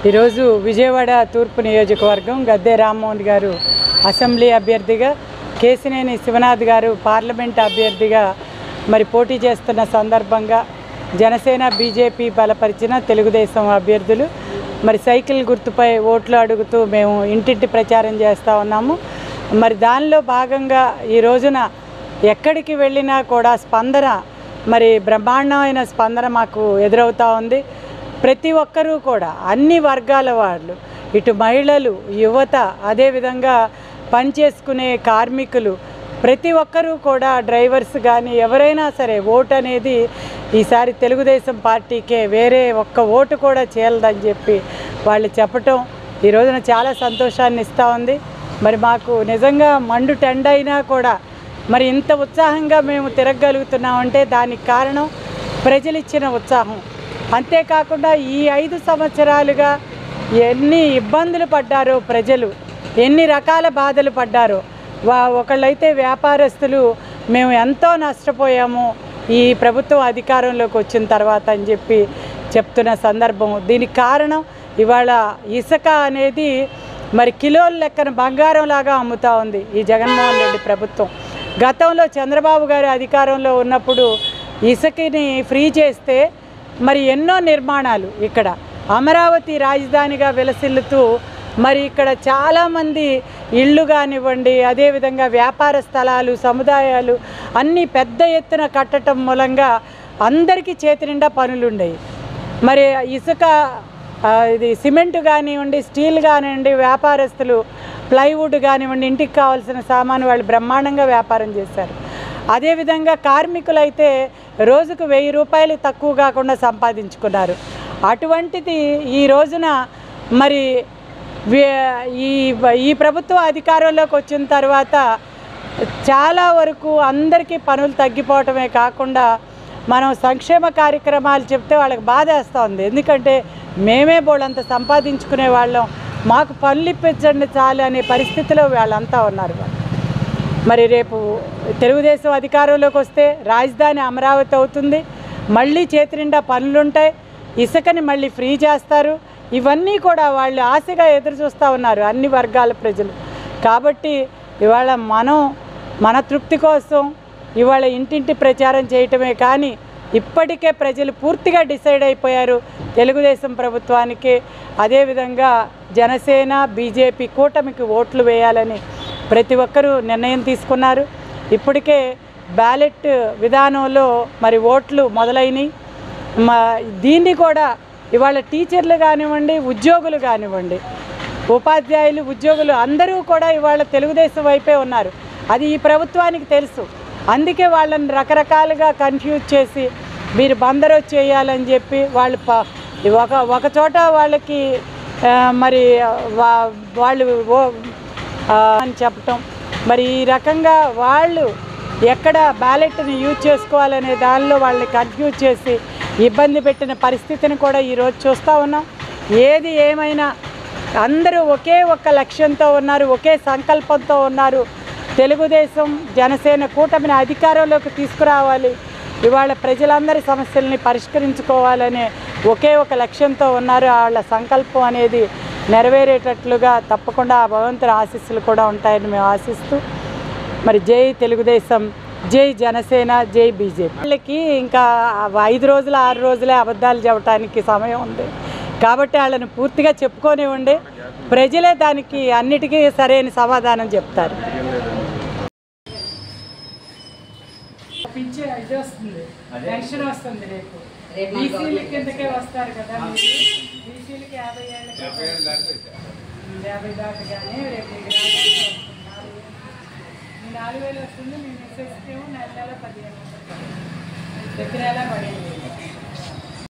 ఈరోజు విజయవాడ తూర్పు నియోజకవర్గం గద్దె రామ్మోహన్ గారు అసెంబ్లీ అభ్యర్థిగా, కేసినేని శివనాథ్ గారు పార్లమెంట్ అభ్యర్థిగా మరి పోటీ చేస్తున్న సందర్భంగా జనసేన బీజేపీ బలపరిచిన తెలుగుదేశం అభ్యర్థులు మరి సైకిల్ గుర్తుపై ఓట్లు అడుగుతూ మేము ఇంటింటి ప్రచారం చేస్తూ ఉన్నాము. మరి దానిలో భాగంగా ఈ రోజున ఎక్కడికి వెళ్ళినా కూడా స్పందన మరి బ్రహ్మాండమైన స్పందన మాకు ఎదురవుతూ ఉంది. ప్రతి ఒక్కరూ కూడా అన్ని వర్గాల వాళ్ళు, ఇటు మహిళలు, యువత, అదేవిధంగా పనిచేసుకునే కార్మికులు, ప్రతి ఒక్కరూ కూడా డ్రైవర్స్ కానీ ఎవరైనా సరే ఓటు అనేది ఈసారి తెలుగుదేశం పార్టీకే, వేరే ఒక్క ఓటు కూడా చేయలేదని చెప్పి వాళ్ళు చెప్పటం ఈ రోజున చాలా సంతోషాన్ని ఇస్తూ ఉంది. మరి మాకు నిజంగా మండు టెండ అయినా కూడా మరి ఇంత ఉత్సాహంగా మేము తిరగగలుగుతున్నామంటే దానికి కారణం ప్రజలు ఇచ్చిన ఉత్సాహం. అంతేకాకుండా ఈ 5 సంవత్సరాలుగా ఎన్ని ఇబ్బందులు పడ్డారో ప్రజలు, ఎన్ని రకాల బాధలు పడ్డారో. ఒకళ్ళైతే వ్యాపారస్తులు మేము ఎంతో నష్టపోయాము ఈ ప్రభుత్వం అధికారంలోకి వచ్చిన తర్వాత అని చెప్పి చెప్తున్న సందర్భం. దీనికి కారణం ఇవాళ ఇసుక అనేది మరి కిలోల లెక్కన బంగారంలాగా అమ్ముతూ ఉంది ఈ జగన్మోహన్ రెడ్డి ప్రభుత్వం. గతంలో చంద్రబాబు గారు అధికారంలో ఉన్నప్పుడు ఇసుకని ఫ్రీ చేస్తే మరి ఎన్నో నిర్మాణాలు ఇక్కడ అమరావతి రాజధానిగా విలసిల్లుతూ మరి ఇక్కడ చాలామంది ఇళ్ళు కానివ్వండి, అదేవిధంగా వ్యాపార స్థలాలు, సముదాయాలు అన్నీ పెద్ద ఎత్తున కట్టడం మూలంగా అందరికీ చేతి నిండా పనులు ఉండేవి. మరి ఇసుక, ఇది సిమెంట్ కానివ్వండి, స్టీల్ కానివ్వండి, వ్యాపారస్తులు ప్లైవుడ్ కానివ్వండి, ఇంటికి కావాల్సిన సామాను వాళ్ళు బ్రహ్మాండంగా వ్యాపారం చేశారు. అదేవిధంగా కార్మికులైతే రోజుకు 1000 రూపాయలు తక్కువ కాకుండా సంపాదించుకున్నారు. అటువంటిది ఈ రోజున మరి ఈ ప్రభుత్వం అధికారంలోకి వచ్చిన తర్వాత చాలా వరకు అందరికీ పనులు తగ్గిపోవటమే కాకుండా మనం సంక్షేమ కార్యక్రమాలు చెప్తే వాళ్ళకి బాధ వేస్తూ ఉంది. ఎందుకంటే మేమే బోళ్ళంత సంపాదించుకునే వాళ్ళం, మాకు పనులు ఇప్పించండి చాలు అనే పరిస్థితిలో వాళ్ళంతా ఉన్నారు. మరి రేపు తెలుగుదేశం అధికారంలోకి వస్తే రాజధాని అమరావతి అవుతుంది, మళ్ళీ చేతి నిండా పనులుంటాయి, ఇసుకని మళ్ళీ ఫ్రీ చేస్తారు. ఇవన్నీ కూడా వాళ్ళు ఆశగా ఎదురు చూస్తూ ఉన్నారు అన్ని వర్గాల ప్రజలు. కాబట్టి ఇవాళ మన తృప్తి కోసం ఇవాళ ఇంటింటి ప్రచారం చేయటమే కానీ ఇప్పటికే ప్రజలు పూర్తిగా డిసైడ్ అయిపోయారు తెలుగుదేశం ప్రభుత్వానికి, అదేవిధంగా జనసేన బీజేపీ కూటమికి ఓట్లు వేయాలని ప్రతి ఒక్కరూ నిర్ణయం తీసుకున్నారు. ఇప్పటికే బ్యాలెట్ విధానంలో మరి ఓట్లు మొదలైనవి. దీన్ని కూడా ఇవాళ టీచర్లు కానివ్వండి, ఉద్యోగులు కానివ్వండి, ఉపాధ్యాయులు, ఉద్యోగులు అందరూ కూడా ఇవాళ తెలుగుదేశం వైపే ఉన్నారు. అది ఈ ప్రభుత్వానికి తెలుసు. అందుకే వాళ్ళని రకరకాలుగా కన్ఫ్యూజ్ చేసి మీరు బందరు చేయాలని చెప్పి వాళ్ళు ఒక చోట వాళ్ళకి మరి వాళ్ళు అని చెప్పటం, మరి ఈ రకంగా వాళ్ళు ఎక్కడ బ్యాలెట్ని యూజ్ చేసుకోవాలనే దానిలో వాళ్ళని కన్ఫ్యూజ్ చేసి ఇబ్బంది పెట్టిన పరిస్థితిని కూడా ఈరోజు చూస్తూ ఉన్నాం. ఏది ఏమైనా అందరూ ఒకే ఒక్క లక్ష్యంతో ఉన్నారు, ఒకే సంకల్పంతో ఉన్నారు. తెలుగుదేశం జనసేన కూటమిని అధికారంలోకి తీసుకురావాలి, ఇవాళ ప్రజలందరి సమస్యల్ని పరిష్కరించుకోవాలనే ఒకే ఒక లక్ష్యంతో ఉన్నారు. వాళ్ళ సంకల్పం అనేది నెరవేరేటట్లుగా తప్పకుండా ఆ భగవంతుని ఆశీస్సులు కూడా ఉంటాయని మేము ఆశిస్తూ మరి జై తెలుగుదేశం, జై జనసేన, జై బీజేపీ. వాళ్ళకి ఇంకా 5 రోజులు 6 రోజులే అబద్ధాలు చెప్పడానికి సమయం ఉంది కాబట్టి వాళ్ళని పూర్తిగా చెప్పుకోనివ్వండి, ప్రజలే దానికి అన్నిటికీ సరైన సమాధానం చెప్తారు. ఇది వస్తుంది, పెన్షన్ వస్తుంది, రేపు బీసీల కిందకే వస్తారు కదా, బీసీలకి 50 దాటి కానీ రేపు 4000 వస్తుంది. మీ మెసేజ్కి నెల 15 ప్రతి నెల పడింది.